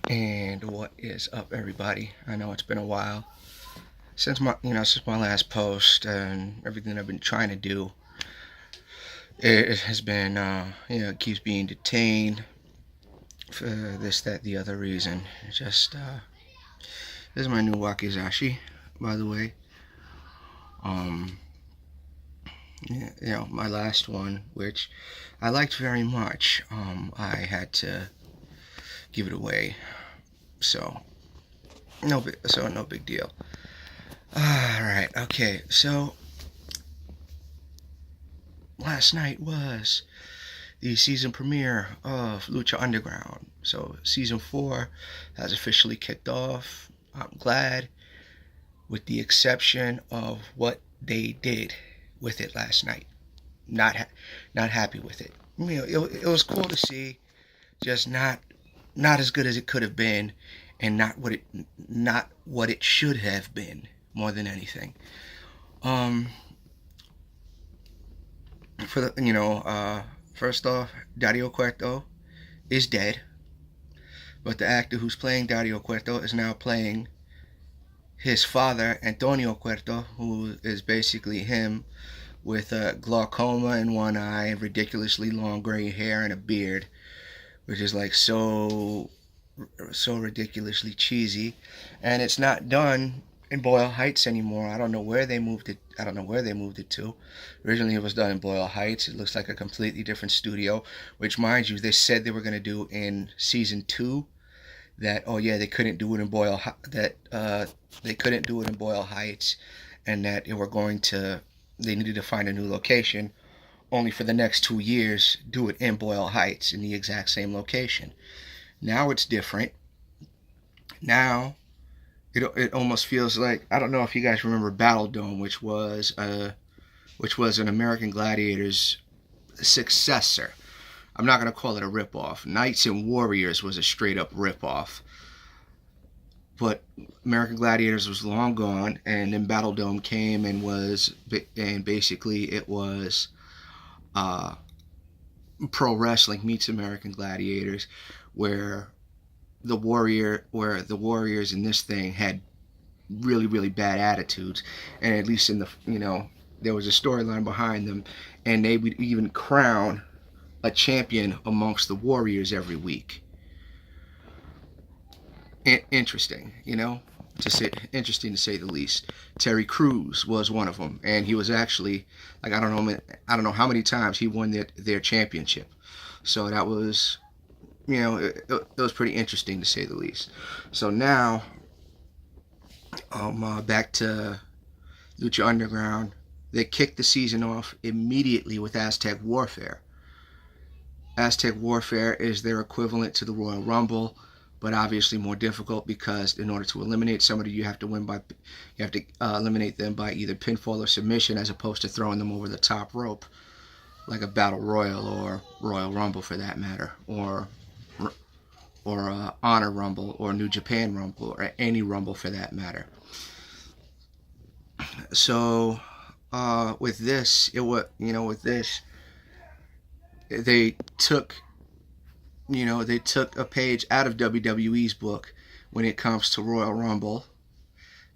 And what is up, everybody? I know it's been a while since my last post and everything I've been trying to do. It has been it keeps being detained for this, that, the other reason. This is my new wakizashi, by the way. My last one, which I liked very much. I had to give it away, so no big deal. All right, okay. So last night was the season premiere of Lucha Underground. So season 4 has officially kicked off. I'm glad, with the exception of what they did with it last night. Not happy with it. It was cool to see, just not as good as it could have been, and not what it should have been, more than anything. For the first off, Dario Cueto is dead, but the actor who's playing Dario Cueto is now playing his father, Antonio Cueto, who is basically him with glaucoma in one eye and ridiculously long gray hair and a beard, which is like so ridiculously cheesy. And it's not done in Boyle Heights anymore. I don't know where they moved it to. Originally it was done in Boyle Heights. It looks like a completely different studio, which, mind you, they said they were going to do in season 2 that they couldn't do it in Boyle Heights, and that they needed to find a new location, only for the next 2 years do it in Boyle Heights in the exact same location. Now it's different. Now it almost feels like, I don't know if you guys remember Battle Dome, which was an American Gladiators successor. I'm not going to call it a ripoff. Knights and Warriors was a straight up ripoff. But American Gladiators was long gone, and then Battle Dome came and basically it was pro wrestling meets American Gladiators, where the Warriors in this thing had really, really bad attitudes, and at least there was a storyline behind them, and they would even crown a champion amongst the Warriors every week. Interesting to say the least. Terry Crews was one of them, and he was actually, like, I don't know how many times he won their championship. So that was, it was pretty interesting to say the least. So now, back to Lucha Underground. They kicked the season off immediately with AZTEC WARFARE. AZTEC WARFARE is their equivalent to the Royal Rumble, but obviously more difficult, because in order to eliminate somebody, you have to eliminate them by either pinfall or submission, as opposed to throwing them over the top rope like a Battle Royal or Royal Rumble, for that matter, or Honor Rumble or New Japan Rumble, or any Rumble for that matter. So with this, they took a page out of WWE's book when it comes to Royal Rumble,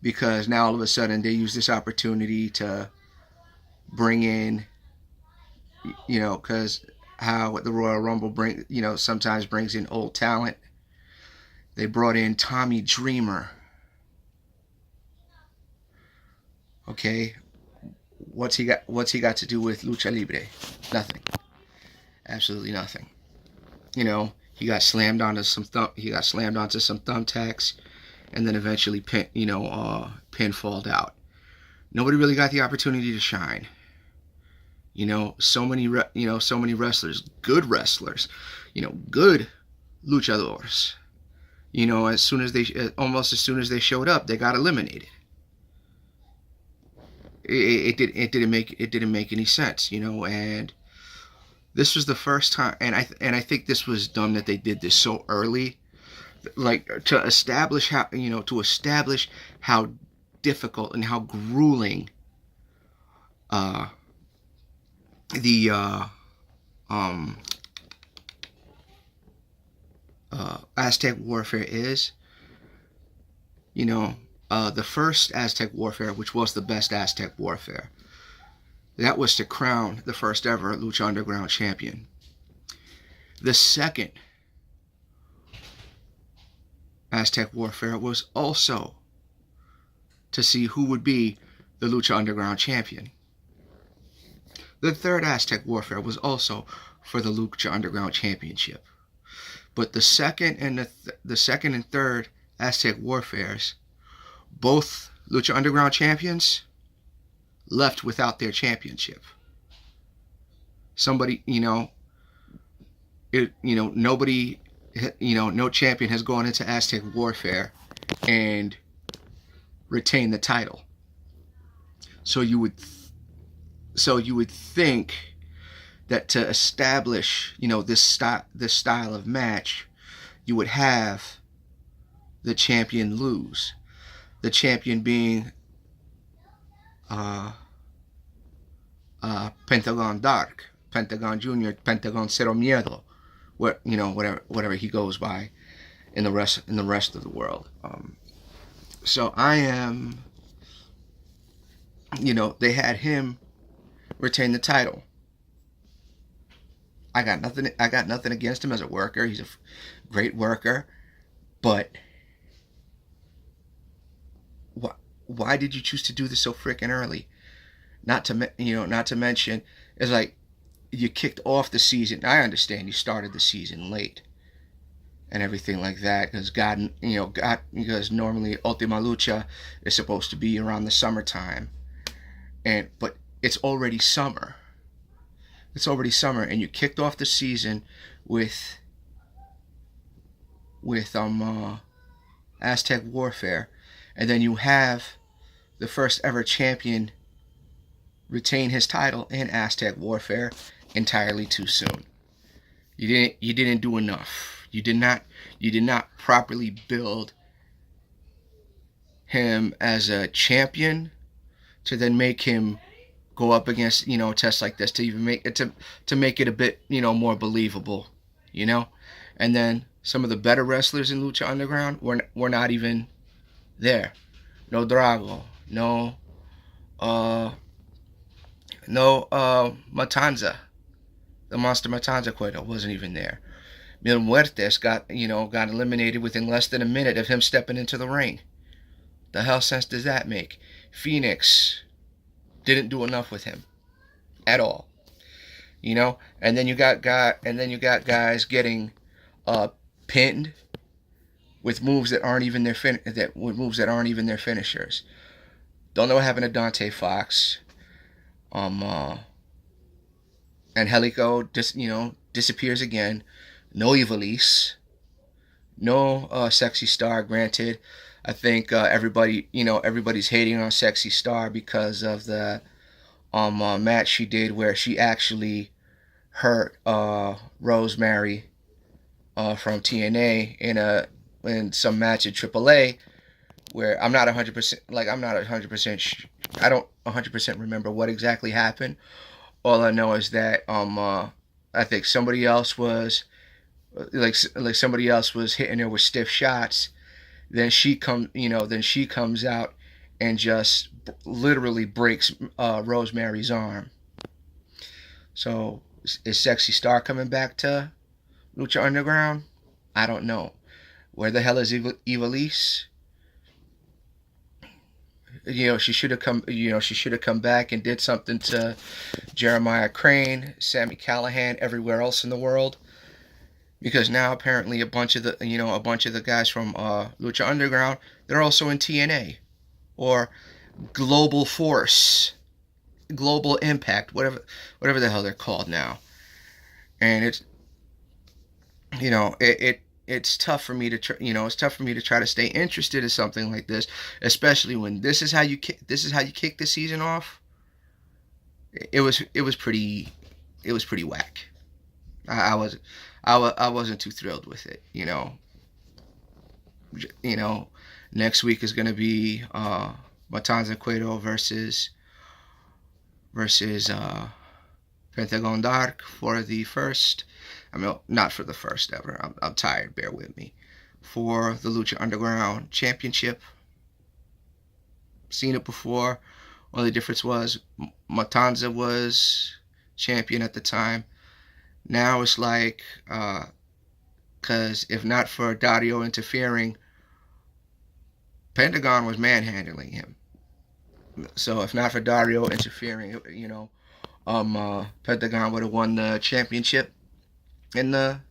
because now all of a sudden they use this opportunity to bring in, because how the Royal Rumble sometimes brings in old talent. They brought in Tommy Dreamer. Okay, what's he got to do with Lucha Libre? Nothing. Absolutely nothing. He got slammed onto some thumbtacks, and then eventually pinfalled out. Nobody really got the opportunity to shine. So many wrestlers, good wrestlers, good luchadors. Almost as soon as they showed up, they got eliminated. It didn't make any sense, and this was the first time, and I think this was dumb that they did this so early, like to establish how difficult and how grueling the Aztec Warfare is, the first Aztec Warfare, which was the best Aztec Warfare, that was to crown the first ever Lucha Underground champion. The second Aztec Warfare was also to see who would be the Lucha Underground champion. The third Aztec Warfare was also for the Lucha Underground championship. But the second and the second and third Aztec Warfares, both Lucha Underground champions left without their championship. Somebody, nobody, no champion has gone into Aztec Warfare and retained the title. So you would think that to establish, this style of match, you would have the champion lose. The champion being Pentagon Dark, Pentagon Junior, Pentagon Cero Miedo, whatever he goes by in the rest of the world. So I am, they had him retain the title. I got nothing against him as a worker. He's a great worker, but why did you choose to do this so freaking early? Not to mention, it's like you kicked off the season. I understand you started the season late and everything like that, because normally Ultima Lucha is supposed to be around the summertime, but it's already summer. It's already summer, and you kicked off the season with Aztec Warfare, and then you have the first ever champion retain his title in Aztec Warfare entirely too soon. You didn't do enough. You did not properly build him as a champion to then make him go up against, tests like this, to even make it to make it a bit, more believable, and then some of the better wrestlers in Lucha Underground were not even there. No Drago, no Matanza, the Monster Matanza Cueto wasn't even there. Mil Muertes got eliminated within less than a minute of him stepping into the ring. The hell sense does that make? Phoenix didn't do enough with him at all, and then you got guys getting pinned with moves that aren't even their finishers. Don't know what happened to Dante Fox. Angelico disappears again. No Ivelisse. No Sexy Star. Granted, I think everybody's hating on Sexy Star because of the match she did where she actually hurt Rosemary from TNA in some match at AAA, where I don't 100% remember what exactly happened. All I know is that I think somebody else was hitting her with stiff shots. Then she comes out and just literally breaks Rosemary's arm. So is Sexy Star coming back to Lucha Underground? I don't know. Where the hell is Ivelisse? She should have come. She should have come back and did something to Jeremiah Crane, Sammy Callahan, everywhere else in the world. Because now apparently a bunch of the guys from Lucha Underground, they're also in TNA or Global Force, Global Impact, whatever the hell they're called now. And it's tough for me to try to stay interested in something like this, especially when this is how you kick the season off. It was pretty whack. I wasn't too thrilled with it. Next week is gonna be Matanza Cueto versus Pentagon Dark for the first, I mean, not for the first ever, I'm tired, bear with me, for the Lucha Underground Championship. Seen it before. Only difference was Matanza was champion at the time. Now it's like, because if not for Dario interfering, Pentagon was manhandling him. So if not for Dario interfering, Pentagon would have won the championship in the,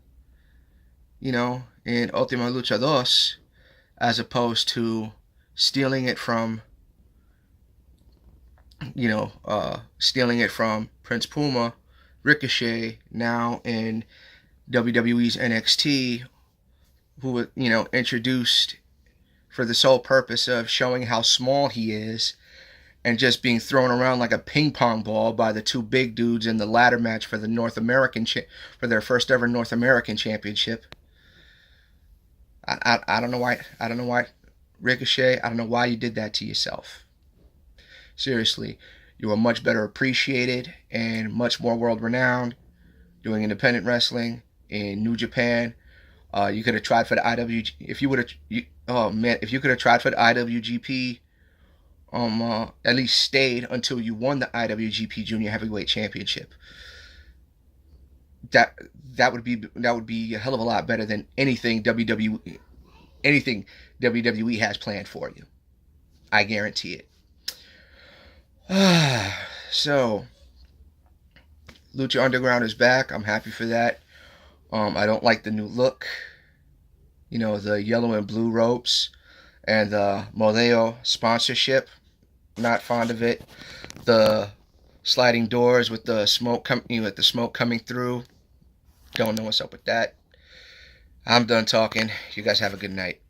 in Ultima Lucha Dos, as opposed to stealing it from, stealing it from Prince Puma, Ricochet, now in WWE's NXT, who were, introduced for the sole purpose of showing how small he is and just being thrown around like a ping pong ball by the two big dudes in the ladder match for the North American for their first ever North American championship. I don't know why Ricochet, I don't know why you did that to yourself. Seriously, you were much better appreciated and much more world renowned doing independent wrestling in New Japan. You could have tried for the IWG if you could have tried for the IWGP. At least stayed until you won the IWGP Junior Heavyweight Championship. That would be a hell of a lot better than anything WWE has planned for you. I guarantee it. So, Lucha Underground is back. I'm happy for that. I don't like the new look. The yellow and blue ropes and the Modeo sponsorship. Not fond of it. The sliding doors with the smoke coming through. Don't know what's up with that. I'm done talking. You guys have a good night.